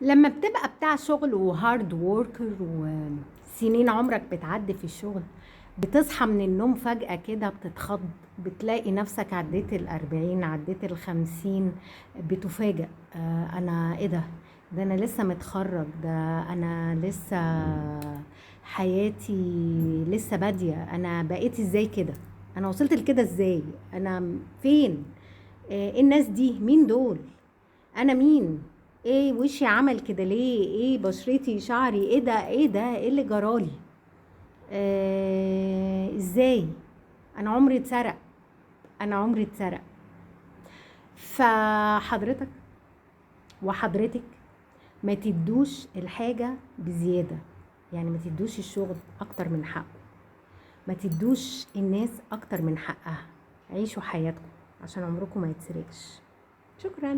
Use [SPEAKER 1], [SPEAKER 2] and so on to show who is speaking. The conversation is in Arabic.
[SPEAKER 1] لما بتبقى بتاع شغل وهارد ووركر وسنين عمرك بتعدي في الشغل، بتصحى من النوم فجأة كده بتتخض، بتلاقي نفسك عديت 40، عديت 50. بتفاجأ، أنا إيه ده أنا لسه متخرج، ده أنا لسه حياتي لسه بادية، أنا بقيت إزاي كده، أنا وصلت لكده إزاي، أنا فين، إيه الناس دي، مين دول، انا مين، ايه وشي عمل كده ليه، ايه بشرتي شعري، ايه ده ايه ده، ايه اللي جرالي، ازاي، انا عمري اتسرق، انا عمري اتسرق. فحضرتك وحضرتك ما تدوش الحاجة بزيادة، يعني ما تدوش الشغل اكتر من حقه، ما تدوش الناس اكتر من حقها. عيشوا حياتكم عشان عمركم ما يتسرقش. شكرا.